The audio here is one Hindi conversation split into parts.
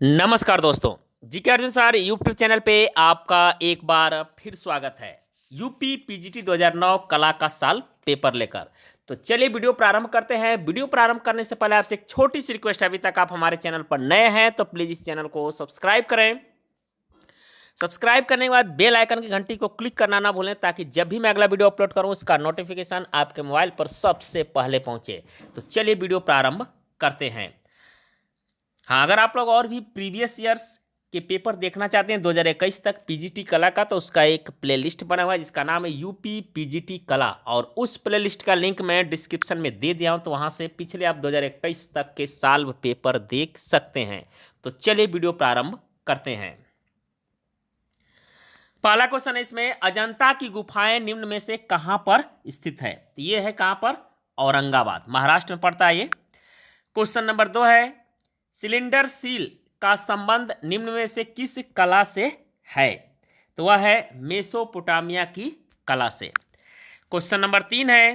नमस्कार दोस्तों। GK Arjun sir YouTube channel पे आपका एक बार फिर स्वागत है। यूपी पीजीटी 2009 कला का साल पेपर लेकर। तो चलिए वीडियो प्रारंभ करते हैं। वीडियो प्रारंभ करने से पहले आपसे एक छोटी सी रिक्वेस्ट है, अभी तक आप हमारे चैनल पर नए हैं तो प्लीज़ इस चैनल को सब्सक्राइब करें। सब्सक्राइब करने के बाद बेल आइकन की घंटी को क्लिक करना ना भूलें, ताकि जब भी मैं अगला वीडियो अपलोड करूं उसका नोटिफिकेशन आपके मोबाइल पर सबसे पहले पहुंचे। तो चलिए वीडियो प्रारंभ करते हैं। हाँ, अगर आप लोग और भी प्रीवियस ईयर्स के पेपर देखना चाहते हैं 2021 तक पीजीटी कला का, तो उसका एक प्लेलिस्ट बना हुआ है जिसका नाम है यूपी पीजीटी कला, और उस प्लेलिस्ट का लिंक मैं डिस्क्रिप्शन में दे दिया हूँ। तो वहाँ से पिछले आप 2021 तक के साल पेपर देख सकते हैं। तो चलिए वीडियो प्रारंभ करते हैं। पहला क्वेश्चन है इसमें, अजंता की गुफाएं निम्न में से कहाँ पर स्थित है? तो ये है कहाँ पर? औरंगाबाद, महाराष्ट्र में पड़ता है ये। क्वेश्चन नंबर 2 है, सिलेंडर सील का संबंध निम्न में से किस कला से है? तो वह है मेसोपोटामिया की कला से। क्वेश्चन नंबर 3 है,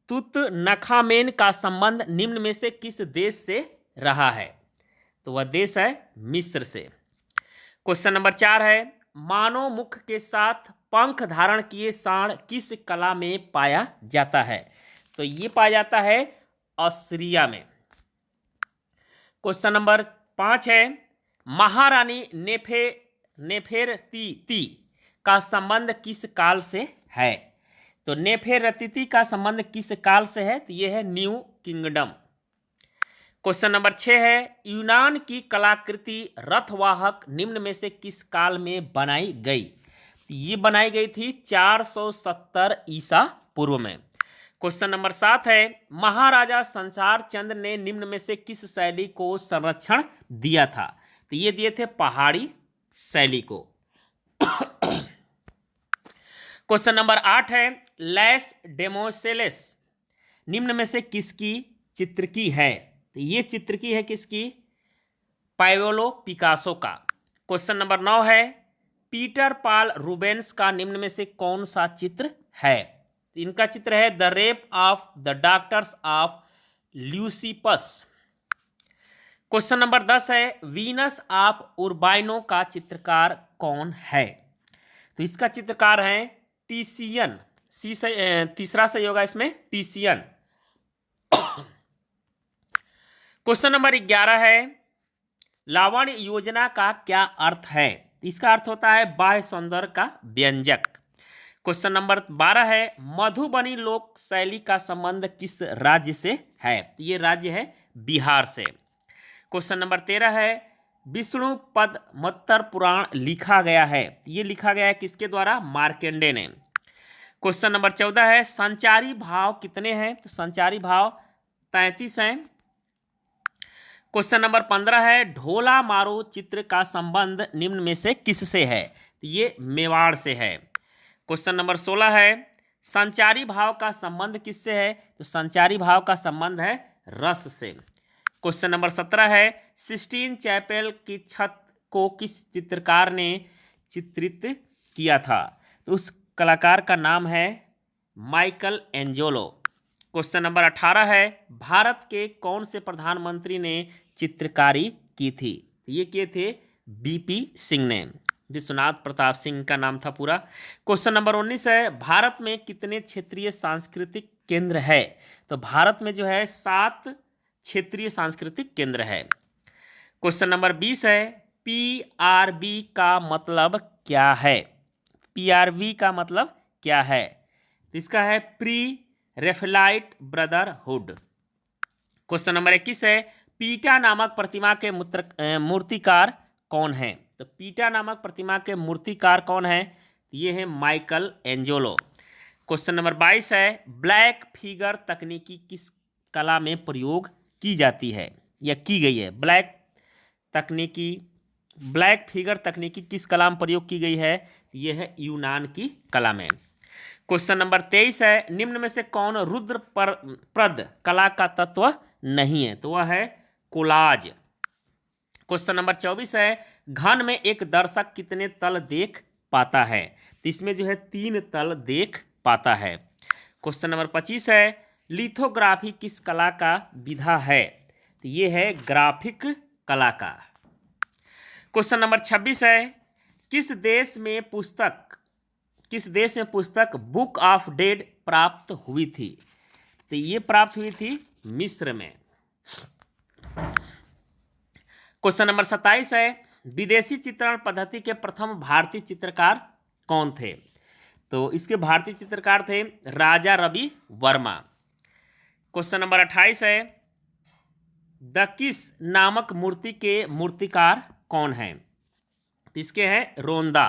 तुतनखामेन का संबंध निम्न में से किस देश से रहा है? तो वह देश है मिस्र से। क्वेश्चन नंबर 4 है, मानव मुख के साथ पंख धारण किए सांड किस कला में पाया जाता है? तो ये पाया जाता है ऑस्ट्रिया में। क्वेश्चन नंबर 5 है, महारानी नेफेरतीति का संबंध किस काल से है? तो नेफेरतीति का संबंध किस काल से है? तो ये है न्यू किंगडम। क्वेश्चन नंबर 6 है, यूनान की कलाकृति रथवाहक निम्न में से किस काल में बनाई गई? ये बनाई गई थी 470 ईसा पूर्व में। क्वेश्चन नंबर 7 है, महाराजा संसार चंद्र ने निम्न में से किस शैली को संरक्षण दिया था? तो ये दिए थे पहाड़ी शैली को। क्वेश्चन नंबर 8 है, लैस डेमोसेलेस निम्न में से किसकी चित्र की है? तो ये चित्र की है किसकी? पाब्लो पिकासो का। क्वेश्चन नंबर 9 है, पीटर पाल रूबेंस का निम्न में से कौन सा चित्र है? इनका चित्र है the rape of the doctors of Leucippus. Question number 10 है, वीनस ऑफ उर्बाइनो का चित्रकार कौन है? तो इसका चित्रकार है टीसियन। सी से तीसरा सही होगा इसमें, टीसियन। क्वेश्चन नंबर 11 है, लावण्य योजना का क्या अर्थ है? इसका अर्थ होता है बाह्य सौंदर्य का व्यंजक। क्वेश्चन नंबर 12 है, मधुबनी लोक शैली का संबंध किस राज्य से है? ये राज्य है बिहार से। क्वेश्चन नंबर 13 है, विष्णु पद मत्तर पुराण लिखा गया है? ये लिखा गया है किसके द्वारा? मार्कंडेय ने। क्वेश्चन नंबर 14 है, संचारी भाव कितने हैं? तो संचारी भाव 33 हैं। क्वेश्चन नंबर 15 है, ढोला मारो चित्र का संबंध निम्न में से किससे है? ये मेवाड़ से है। क्वेश्चन नंबर 16 है, संचारी भाव का संबंध किससे है? तो संचारी भाव का संबंध है रस से। क्वेश्चन नंबर 17 है, सिस्टीन चैपेल की छत को किस चित्रकार ने चित्रित किया था? तो उस कलाकार का नाम है माइकल एंजेलो। क्वेश्चन नंबर 18 है, भारत के कौन से प्रधानमंत्री ने चित्रकारी की थी? ये किए थे बीपी सिंह ने, विश्वनाथ प्रताप सिंह का नाम था पूरा। क्वेश्चन नंबर 19 है, भारत में कितने क्षेत्रीय सांस्कृतिक केंद्र है? तो भारत में जो है 7 क्षेत्रीय सांस्कृतिक केंद्र है। क्वेश्चन नंबर 20 है, पीआरबी का मतलब क्या है? पीआरबी का मतलब क्या है? तो इसका है pre Raphaelite brotherhood. Question number 21 है, पीटा नामक प्रतिमा के मूर्तिकार कौन है? तो पीटा नामक प्रतिमा के मूर्तिकार कौन है? ये है माइकल एंजेलो। क्वेश्चन नंबर 22 है, ब्लैक फिगर तकनीकी किस कला में प्रयोग की जाती है या की गई है? ब्लैक फिगर तकनीकी किस कला में प्रयोग की गई है? यह है यूनान की कला में। क्वेश्चन नंबर 23 है, निम्न में से कौन रुद्र प्रद कला का तत्व नहीं है? तो वह है कोलाज। क्वेश्चन नंबर 24 है, घन में एक दर्शक कितने तल देख पाता है? तो इसमें जो है 3 तल देख पाता है। क्वेश्चन नंबर 25 है, लिथोग्राफी किस कला का विधा है? तो ये है ग्राफिक कला का। क्वेश्चन नंबर 26 है, किस देश में पुस्तक बुक ऑफ डेड प्राप्त हुई थी? तो ये प्राप्त हुई थी मिस्र में। क्वेश्चन नंबर 27 है, विदेशी चित्रण पद्धति के प्रथम भारतीय चित्रकार कौन थे? तो इसके भारतीय चित्रकार थे राजा रवि वर्मा। क्वेश्चन नंबर 28 है, द किस नामक मूर्ति के मूर्तिकार कौन है? तो इसके हैं रोंदा।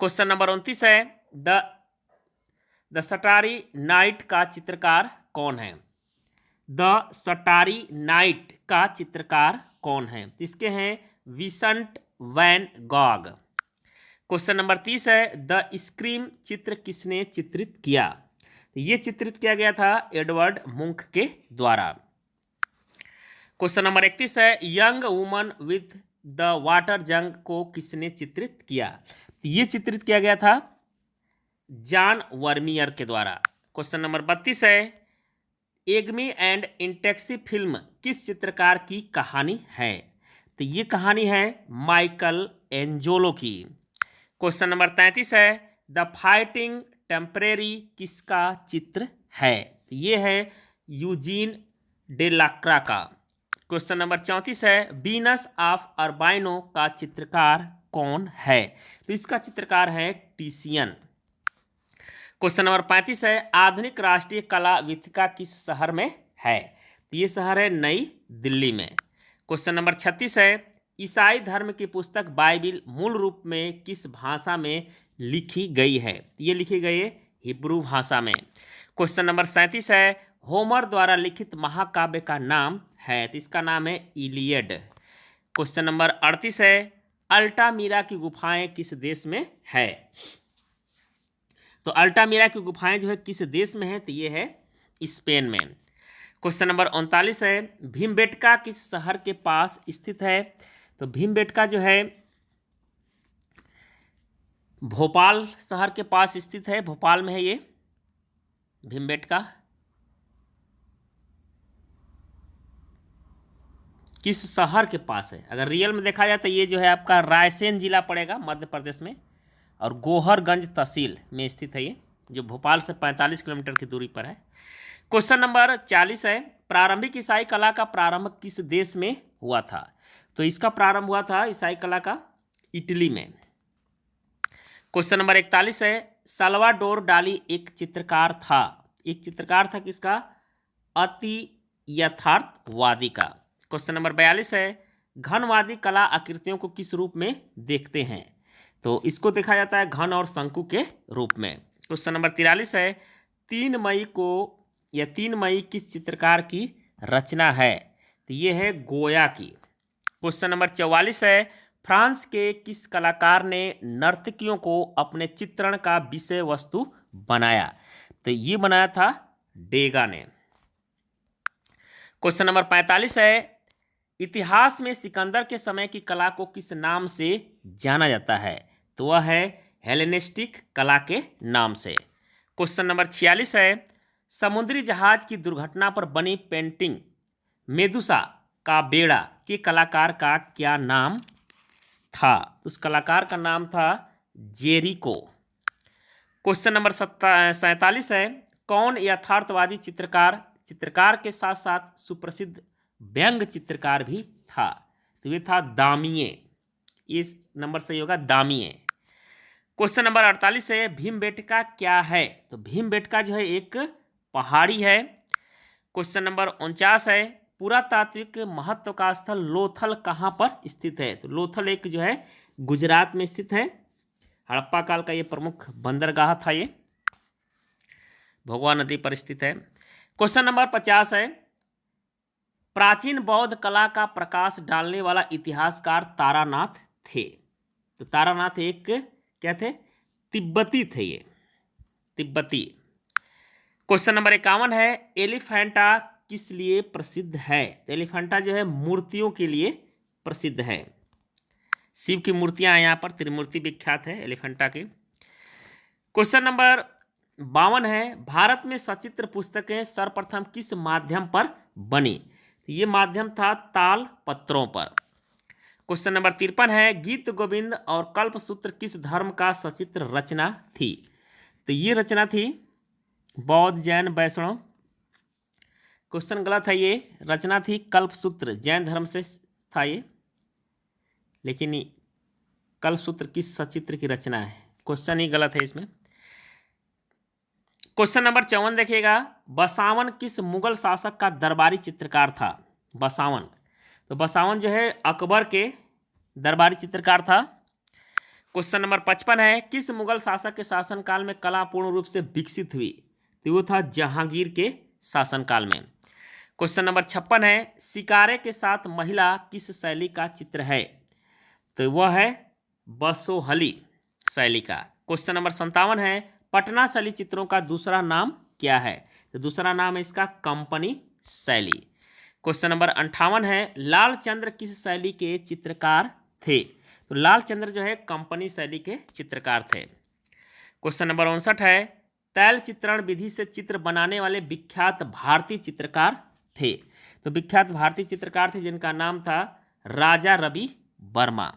क्वेश्चन नंबर 29 है, द स्टारी नाइट का चित्रकार कौन है? द स्टारी नाइट का चित्रकार कौन है? इसके हैं Vincent van Gogh. Question number 30 है, द स्क्रीम चित्र किसने चित्रित किया? तो ये चित्रित किया गया था एडवर्ड मुंक के द्वारा। क्वेश्चन नंबर 31 है, young woman with the water जंग को किसने चित्रित किया? तो ये चित्रित किया गया था जॉन वर्मियर के द्वारा। क्वेश्चन नंबर 32 है, एग्मी एंड इंटेक्सी फिल्म किस चित्रकार की कहानी है? तो ये कहानी है माइकल एंजेलो की। क्वेश्चन नंबर 33 है, द फाइटिंग टेम्परेरी किसका चित्र है? तो ये है यूजीन डेलाक्रा का। क्वेश्चन नंबर 34 है, वीनस ऑफ अर्बाइनो का चित्रकार कौन है? तो इसका चित्रकार है टिशियन। क्वेश्चन नंबर 35 है, आधुनिक राष्ट्रीय कला वीथिका किस शहर में है? तो ये शहर है नई दिल्ली में। क्वेश्चन नंबर 36 है, ईसाई धर्म की पुस्तक बाइबिल मूल रूप में किस भाषा में लिखी गई है? ये लिखी गई है हिब्रू भाषा में। क्वेश्चन नंबर 37 है, होमर द्वारा लिखित महाकाव्य का नाम है? तो इसका नाम है इलियड। क्वेश्चन नंबर 38 है, अल्टामीरा की गुफाएं किस देश में है? तो अल्टामीरा की गुफाएं जो है किस देश में है? तो ये है स्पेन में। क्वेश्चन नंबर 39 है, भीमबेटका किस शहर के पास स्थित है? तो भीमबेटका जो है भोपाल शहर के पास स्थित है, भोपाल में है ये भीमबेटका। किस शहर के पास है? अगर रियल में देखा जाए तो ये जो है आपका रायसेन जिला पड़ेगा मध्य प्रदेश में, और गोहरगंज तहसील में स्थित है ये, जो भोपाल से 45 किलोमीटर की दूरी पर है। क्वेश्चन नंबर 40 है, प्रारंभिक ईसाई कला का प्रारंभ किस देश में हुआ था? तो इसका प्रारंभ हुआ था ईसाई कला का इटली में। क्वेश्चन नंबर 41 है, साल्वाडोर डाली एक चित्रकार था। एक चित्रकार था किसका? अति यथार्थवादी का। क्वेश्चन नंबर 42 है, घनवादी कला आकृतियों को किस रूप में देखते हैं? तो इसको देखा जाता है घन और शंकु के रूप में। क्वेश्चन नंबर 43 है, 3 मई किस चित्रकार की रचना है? तो ये है गोया की। क्वेश्चन नंबर 44 है, फ्रांस के किस कलाकार ने नर्तकियों को अपने चित्रण का विषय वस्तु बनाया? तो ये बनाया था डेगा ने। क्वेश्चन नंबर 45 है, इतिहास में सिकंदर के समय की कला को किस नाम से जाना जाता है? तो वह है हेलेनिस्टिक कला के नाम से। क्वेश्चन नंबर 46 है, समुद्री जहाज की दुर्घटना पर बनी पेंटिंग मेदुसा का बेड़ा के कलाकार का क्या नाम था? उस कलाकार का नाम था जेरिको। क्वेश्चन नंबर 47 है, कौन यथार्थवादी चित्रकार के साथ साथ सुप्रसिद्ध व्यंग चित्रकार भी था? तो ये था दामिये। इस नंबर सही होगा दामिये। क्वेश्चन नंबर 48 है, भीमबेटका क्या है? तो भीमबेटका जो है एक पहाड़ी है। क्वेश्चन नंबर 49 है, पुरातात्विक महत्व का स्थल लोथल कहाँ पर स्थित है? तो लोथल एक जो है गुजरात में स्थित है। हड़प्पा काल का ये प्रमुख बंदरगाह था, ये भोगवा नदी पर स्थित है। क्वेश्चन नंबर 50 है, प्राचीन बौद्ध कला का प्रकाश डालने वाला इतिहासकार तारानाथ थे। तो तारानाथ एक क्या थे? तिब्बती थे, ये तिब्बती। क्वेश्चन नंबर 51 है, एलिफेंटा किस लिए प्रसिद्ध है? तो एलिफेंटा जो है मूर्तियों के लिए प्रसिद्ध है। शिव की मूर्तियां यहाँ पर त्रिमूर्ति विख्यात है एलिफेंटा की। क्वेश्चन नंबर 52 है, भारत में सचित्र पुस्तकें सर्वप्रथम किस माध्यम पर बनी? तो ये माध्यम था ताल पत्रों पर। क्वेश्चन नंबर 53 है, गीत गोविंद और कल्पसूत्र किस धर्म का सचित्र रचना थी? तो ये रचना थी बौद्ध जैन वैष्णव। क्वेश्चन गलत है, ये रचना थी कल्पसूत्र, जैन धर्म से था ये, लेकिन कल्पसूत्र किस सचित्र की रचना है? क्वेश्चन ही गलत है इसमें। क्वेश्चन नंबर 54 देखिएगा, बसावन किस मुगल शासक का दरबारी चित्रकार था? बसावन, तो बसावन जो है अकबर के दरबारी चित्रकार था। क्वेश्चन नंबर 55 है, किस मुगल शासक के शासनकाल में कला पूर्ण रूप से विकसित हुई? तो वो था जहांगीर के शासनकाल में। क्वेश्चन नंबर 56 है, शिकारे के साथ महिला किस शैली का चित्र है? तो वह है बसोहली शैली का। क्वेश्चन नंबर 57 है, पटना शैली चित्रों का दूसरा नाम क्या है? तो दूसरा नाम है इसका कंपनी शैली। क्वेश्चन नंबर 58 है, लालचंद्र किस शैली के चित्रकार थे? तो लालचंद्र जो है कंपनी शैली के चित्रकार थे। क्वेश्चन नंबर 59 है, तैल चित्रण विधि से चित्र बनाने वाले विख्यात भारतीय चित्रकार थे? तो विख्यात भारतीय चित्रकार थे जिनका नाम था राजा रवि वर्मा।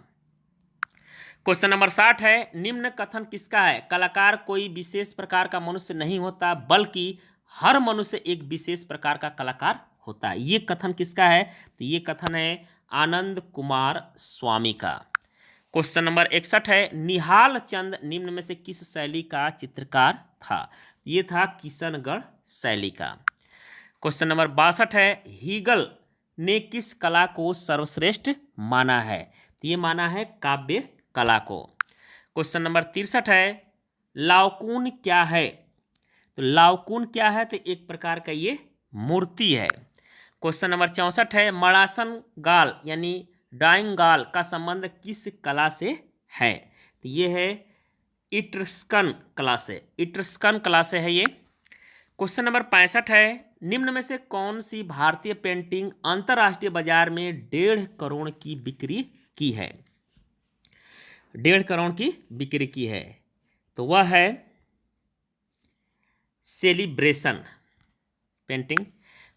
क्वेश्चन नंबर 60 है, निम्न कथन किसका है? कलाकार कोई विशेष प्रकार का मनुष्य नहीं होता, बल्कि हर मनुष्य एक विशेष प्रकार का कलाकार होता है। ये कथन किसका है? तो ये कथन है आनंद कुमार स्वामी का। क्वेश्चन नंबर 61 है, निहाल चंद निम्न में से किस शैली का चित्रकार था? ये था किशनगढ़ शैली का। क्वेश्चन नंबर 62 है, हीगल ने किस कला को सर्वश्रेष्ठ माना है? तो ये माना है काव्य कला को। क्वेश्चन नंबर 63 है, लाओकुन क्या है? तो लाओकुन क्या है? तो एक प्रकार का ये मूर्ति है। क्वेश्चन नंबर 64 है, मड़ासन गाल यानी डाइंग गाल का संबंध किस कला से है? तो ये है इट्रस्कन कला से, इट्रस्कन कला से है ये। क्वेश्चन नंबर 65 है, निम्न में से कौन सी भारतीय पेंटिंग अंतर्राष्ट्रीय बाजार में 1.5 करोड़ की बिक्री की है? 1.5 करोड़ की बिक्री की है, तो वह है सेलिब्रेशन पेंटिंग।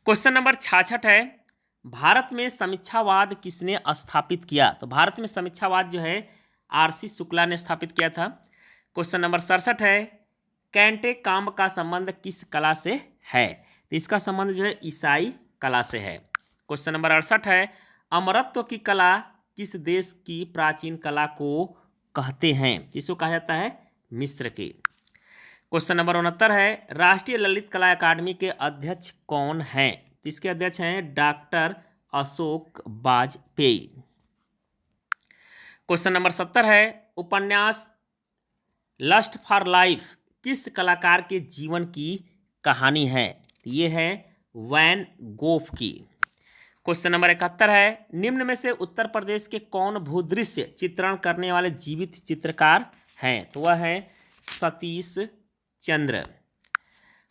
क्वेश्चन नंबर 66 है, भारत में समीक्षावाद किसने स्थापित किया? तो भारत में समीक्षावाद जो है आरसी शुक्ला ने स्थापित किया था। क्वेश्चन नंबर 67 है, कैंटे काम्ब का संबंध किस कला से है? तो इसका संबंध जो है ईसाई कला से है। क्वेश्चन नंबर 68 है, अमरत्व की कला किस देश की प्राचीन कला को कहते हैं? इसको कहा जाता है मिस्र की। क्वेश्चन नंबर 69 है, राष्ट्रीय ललित कला अकादमी के अध्यक्ष कौन हैं? तो इसके अध्यक्ष हैं doctor Ashok Vajpayee. Question number 70 है, उपन्यास लस्ट फॉर लाइफ किस कलाकार के जीवन की कहानी है? ये है वैन गोफ की। क्वेश्चन नंबर 71 है, निम्न में से उत्तर प्रदेश के कौन भूदृश्य चित्रण करने वाले जीवित चित्रकार हैं? तो वह है सतीश चंद्र।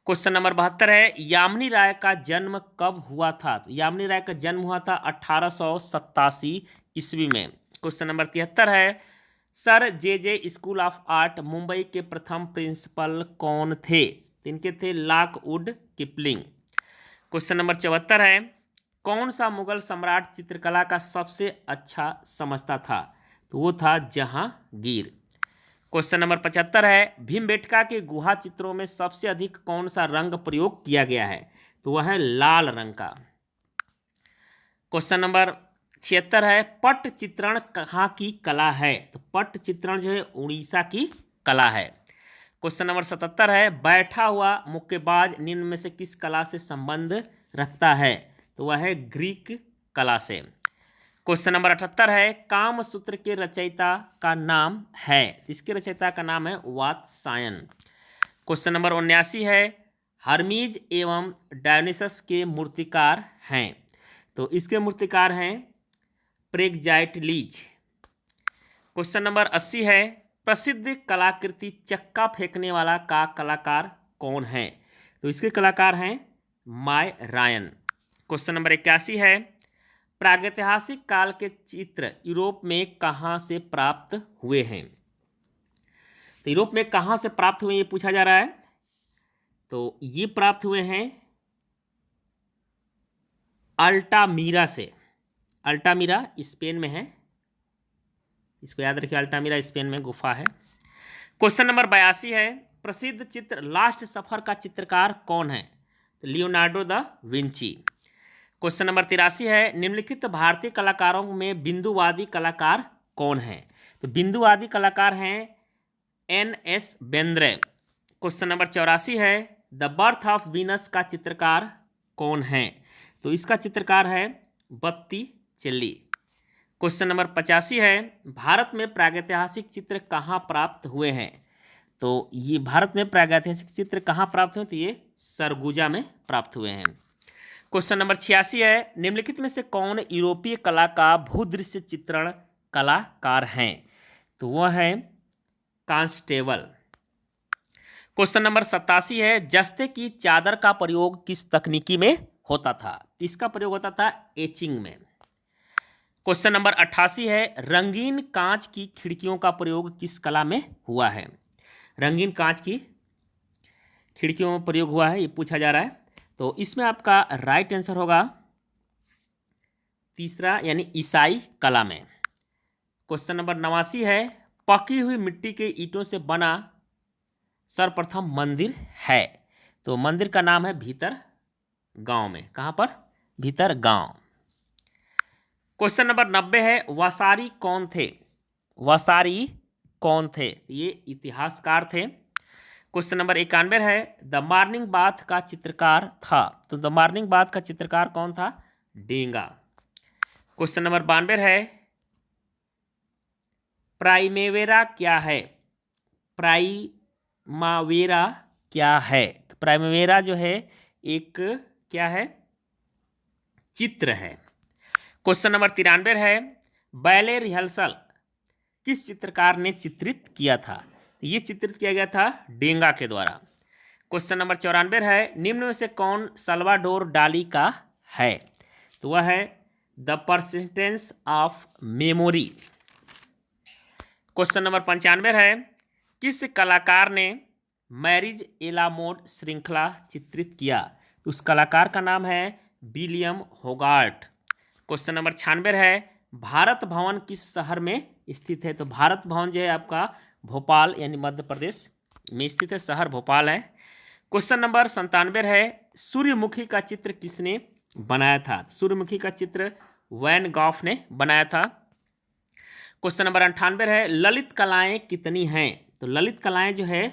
क्वेश्चन नंबर 72 है, यामिनी राय का जन्म कब हुआ था? तो यामिनी राय का जन्म हुआ था 1887 ईस्वी में। क्वेश्चन नंबर 73 है, sir J school of art Mumbai के प्रथम प्रिंसिपल कौन थे? इनके थे लॉकवुड किपलिंग। क्वेश्चन नंबर 74 है, कौन सा मुगल सम्राट चित्रकला का सबसे अच्छा समझता था? तो वो था जहांगीर। क्वेश्चन नंबर 75 है, भीमबेटका के गुहा चित्रों में सबसे अधिक कौन सा रंग प्रयोग किया गया है? तो वह है लाल रंग का। क्वेश्चन नंबर 76 है, पट चित्रण कहाँ की कला है? तो पट चित्रण जो है उड़ीसा की कला है। क्वेश्चन नंबर 77 है, बैठा हुआ मुक्केबाज निम्न में से किस कला से संबंध रखता है? तो वह है ग्रीक कला से। क्वेश्चन नंबर 78 है, कामसूत्र के रचयिता का नाम है? इसके रचयिता का नाम है वात्सायन। क्वेश्चन नंबर 79 है, हर्मीज एवं डायोनिसस के मूर्तिकार हैं? तो इसके मूर्तिकार हैं प्रेग्जाइटलीज। क्वेश्चन नंबर 80 है, प्रसिद्ध कलाकृति चक्का फेंकने वाला का कलाकार कौन है? तो इसके कलाकार हैं माय रायन। क्वेश्चन नंबर 81 है, प्रागैतिहासिक काल के चित्र यूरोप में कहाँ से प्राप्त हुए हैं? तो यूरोप में कहाँ से प्राप्त हुए ये पूछा जा रहा है। तो ये प्राप्त हुए हैं अल्टामीरा से। अल्टामीरा स्पेन में है, इसको याद रखिए, अल्टामीरा स्पेन में गुफा है। क्वेश्चन नंबर 82 है, प्रसिद्ध चित्र लास्ट सफर का चित्रकार कौन है? तो Leonardo da Vinci. Question number 83 है, निम्नलिखित भारतीय कलाकारों में बिंदुवादी कलाकार कौन है? तो बिंदुवादी कलाकार हैं एन.एस. बेंद्रे। क्वेश्चन नंबर 84 है, द बर्थ ऑफ वीनस का चित्रकार कौन है? तो इसका चित्रकार है बत्तीचेल्ली। क्वेश्चन नंबर 85 है, भारत में प्रागैतिहासिक चित्र कहाँ प्राप्त हुए हैं? तो ये भारत में प्रागैतिहासिक चित्र कहाँ प्राप्त हुए? तो ये सरगुजा में प्राप्त हुए हैं। क्वेश्चन नंबर 86 है, निम्नलिखित में से कौन यूरोपीय कला का भूदृश्य चित्रण कलाकार हैं? तो वह है कांस्टेबल। क्वेश्चन नंबर 87 है, जस्ते की चादर का प्रयोग किस तकनीकी में होता था? इसका प्रयोग होता था एचिंग में। क्वेश्चन नंबर 88 है, रंगीन कांच की खिड़कियों का प्रयोग किस कला में हुआ है? रंगीन कांच की खिड़कियों में प्रयोग हुआ है, ये पूछा जा रहा है। तो इसमें आपका राइट आंसर होगा तीसरा, यानी ईसाई कला में। क्वेश्चन नंबर 89 है, पकी हुई मिट्टी के ईंटों से बना सर्वप्रथम मंदिर है? तो मंदिर का नाम है भीतर गांव में। कहाँ पर? भीतर गांव। क्वेश्चन नंबर 90 है, वसारी कौन थे? वसारी कौन थे? ये इतिहासकार थे। क्वेश्चन नंबर 91 है, द मॉर्निंग बाथ का चित्रकार था? तो द मॉर्निंग बाथ का चित्रकार कौन था? डेंगा। क्वेश्चन नंबर 92 है, प्राइमेवेरा क्या है? प्राइमावेरा क्या है? तो प्राइमेवेरा जो है एक क्या है? चित्र है। क्वेश्चन नंबर 93 है, बैले रिहर्सल किस चित्रकार ने चित्रित किया था? ये चित्रित किया गया था डेंगा के द्वारा। क्वेश्चन नंबर 94 है, निम्न में से कौन सल्वाडोर डाली का है? तो वह है the persistence of memory. Question number 95 है, किस कलाकार ने मैरिज एलामोड श्रृंखला चित्रित किया? तो उस कलाकार का नाम है विलियम होगार्ट। क्वेश्चन नंबर 96 है, भारत भवन किस शहर में स्थित है? तो भारत भवन जो है आपका भोपाल यानी मध्य प्रदेश में स्थित है, शहर भोपाल है। क्वेश्चन नंबर 97 है, सूर्यमुखी का चित्र किसने बनाया था? सूर्यमुखी का चित्र वैन गॉफ ने बनाया था। क्वेश्चन नंबर 98 है, ललित कलाएं कितनी हैं? तो ललित कलाएं जो है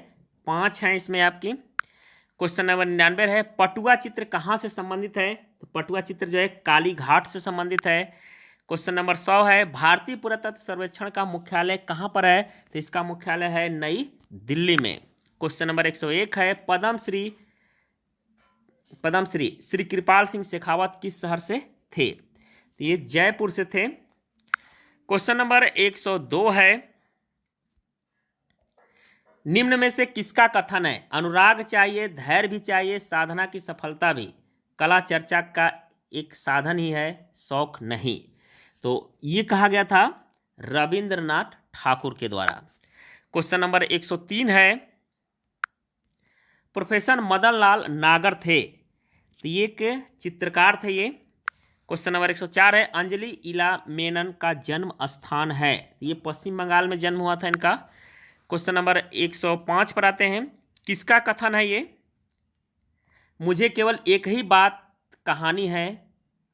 5 हैं इसमें आपकी। क्वेश्चन नंबर 99 है, पटुआ चित्र कहाँ से संबंधित है? तो पटुआ चित्र जो है काली घाट से संबंधित है। क्वेश्चन नंबर 100 है, भारतीय पुरातत्व सर्वेक्षण का मुख्यालय कहाँ पर है? तो इसका मुख्यालय है नई दिल्ली में। क्वेश्चन नंबर 101 है, पद्मश्री श्री कृपाल सिंह शेखावत किस शहर से थे? तो ये जयपुर से थे। क्वेश्चन नंबर 102 है, निम्न में से किसका कथन है? अनुराग चाहिए, धैर्य भी चाहिए, साधना की सफलता भी कला चर्चा का एक साधन ही है, शौक नहीं। तो ये कहा गया था रविंद्रनाथ ठाकुर के द्वारा। क्वेश्चन नंबर 103 है, प्रोफेसर मदन लाल नागर थे? तो ये एक चित्रकार थे ये। क्वेश्चन नंबर 104 है, अंजलि इला मेनन का जन्म स्थान है? ये पश्चिम बंगाल में जन्म हुआ था इनका। क्वेश्चन नंबर 105 पर आते हैं, किसका कथन है ये? मुझे केवल एक ही बात कहानी है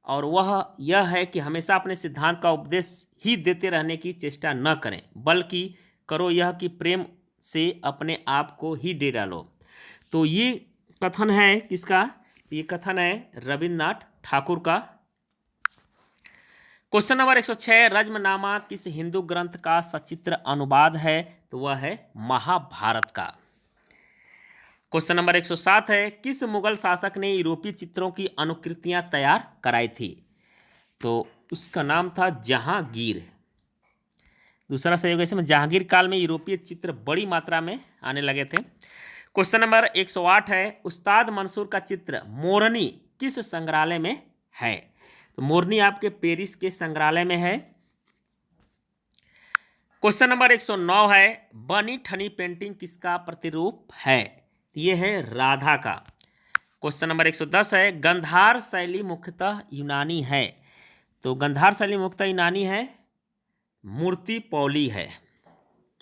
और वह यह है कि हमेशा अपने सिद्धांत का उपदेश ही देते रहने की चेष्टा न करें, बल्कि करो यह कि प्रेम से अपने आप को ही दे डालो। तो ये कथन है किसका? ये कथन है रविन्द्रनाथ ठाकुर का। क्वेश्चन नंबर 106, रज्मनामा किस हिंदू ग्रंथ का सचित्र अनुवाद है? तो वह है महाभारत का। क्वेश्चन नंबर 107 है, किस मुगल शासक ने यूरोपीय चित्रों की अनुकृतियां तैयार कराई थी? तो उसका नाम था जहांगीर। दूसरा सहयोग इसमें जहांगीर काल में यूरोपीय चित्र बड़ी मात्रा में आने लगे थे। क्वेश्चन नंबर 108 है, उस्ताद मंसूर का चित्र मोरनी किस संग्रहालय में है? तो मोरनी आपके पेरिस के संग्रहालय में है। क्वेश्चन नंबर 109 है, बनी ठनी पेंटिंग किसका प्रतिरूप है? ये है राधा का। क्वेश्चन नंबर 110 है, गंधार शैली मुख्यतः यूनानी है। तो गंधार शैली मुख्यतः यूनानी है, मूर्ति पौली है।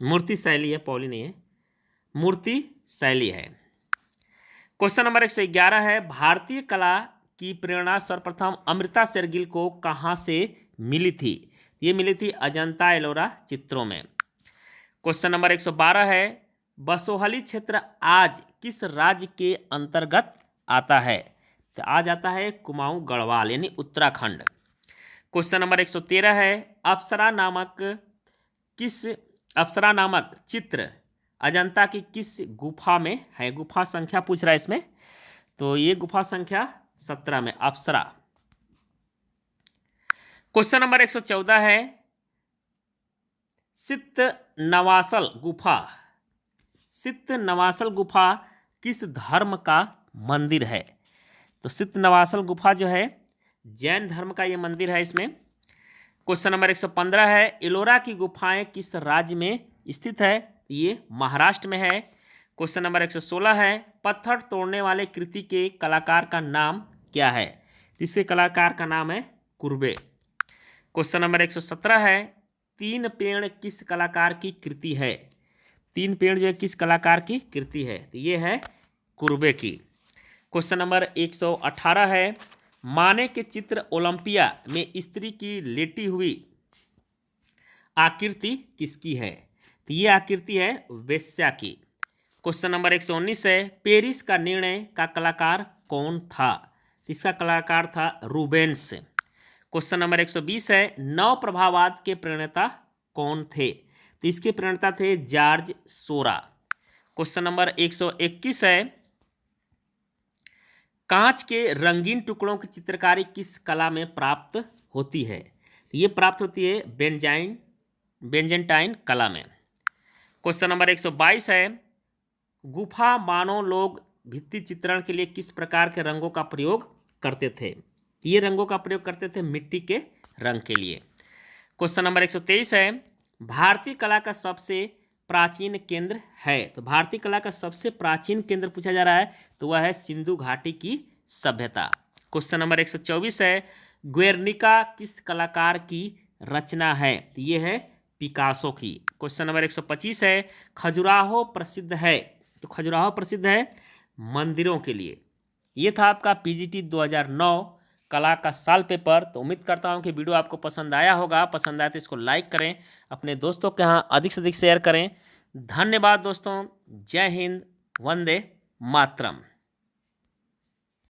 मूर्ति शैली है, पौली नहीं है, मूर्ति शैली है। क्वेश्चन नंबर 111 है, भारतीय कला की प्रेरणा सर्वप्रथम अमृता शेरगिल को कहाँ से मिली थी? ये मिली थी अजंता एलोरा चित्रों में। क्वेश्चन नंबर 112 है, बसोहली क्षेत्र आज किस राज्य के अंतर्गत आता है? तो आज आता है कुमाऊं गढ़वाल यानी उत्तराखंड। क्वेश्चन नंबर 113 है, अप्सरा नामक चित्र अजंता की किस गुफा में है? गुफा संख्या पूछ रहा है इसमें, तो ये गुफा संख्या 17 में अप्सरा। क्वेश्चन नंबर 114 है, सित नवासल गुफा किस धर्म का मंदिर है? तो सित नवासल गुफा जो है जैन धर्म का ये मंदिर है इसमें। क्वेश्चन नंबर 115 है, एलोरा की गुफाएं किस राज्य में स्थित है? ये महाराष्ट्र में है। क्वेश्चन नंबर 116 है, पत्थर तोड़ने वाले कृति के कलाकार का नाम क्या है? इसके कलाकार का नाम है कुर्बे। क्वेश्चन नंबर 117 है, तीन पेड़ किस कलाकार की कृति है? तीन पेड़ जो है किस कलाकार की कृति है? तो ये है कुर्बे की। क्वेश्चन नंबर 118 है, माने के चित्र ओलंपिया में स्त्री की लेटी हुई आकृति किसकी है? तो ये आकृति है वेश्या की। क्वेश्चन नंबर 119 है, पेरिस का निर्णय का कलाकार कौन था? इसका कलाकार था रूबेंस। क्वेश्चन नंबर 120 है, नव प्रभाववाद के प्रणेता कौन थे? तो इसके प्रणेता थे जॉर्ज सोरा। क्वेश्चन नंबर 121 है, कांच के रंगीन टुकड़ों की चित्रकारी किस कला में प्राप्त होती है? तो ये प्राप्त होती है बेंजेंटाइन कला में। क्वेश्चन नंबर 122 है, गुफा मानव लोग भित्ति चित्रण के लिए किस प्रकार के रंगों का प्रयोग करते थे? ये रंगों का प्रयोग करते थे मिट्टी के रंग के लिए। क्वेश्चन नंबर 123 है, भारतीय कला का सबसे प्राचीन केंद्र है? तो भारतीय कला का सबसे प्राचीन केंद्र पूछा जा रहा है, तो वह है सिंधु घाटी की सभ्यता। क्वेश्चन नंबर 124 है, ग्वेर्निका किस कलाकार की रचना है? तो ये है पिकासो की। क्वेश्चन नंबर 125 है, खजुराहो प्रसिद्ध है? तो खजुराहो प्रसिद्ध है मंदिरों के लिए। ये था आपका पीजीटी 2009 कला का साल पेपर। तो उम्मीद करता हूँ कि वीडियो आपको पसंद आया होगा। पसंद आया तो इसको लाइक करें, अपने दोस्तों के यहाँ अधिक से अधिक शेयर करें। धन्यवाद दोस्तों। जय हिंद, वंदे मातरम।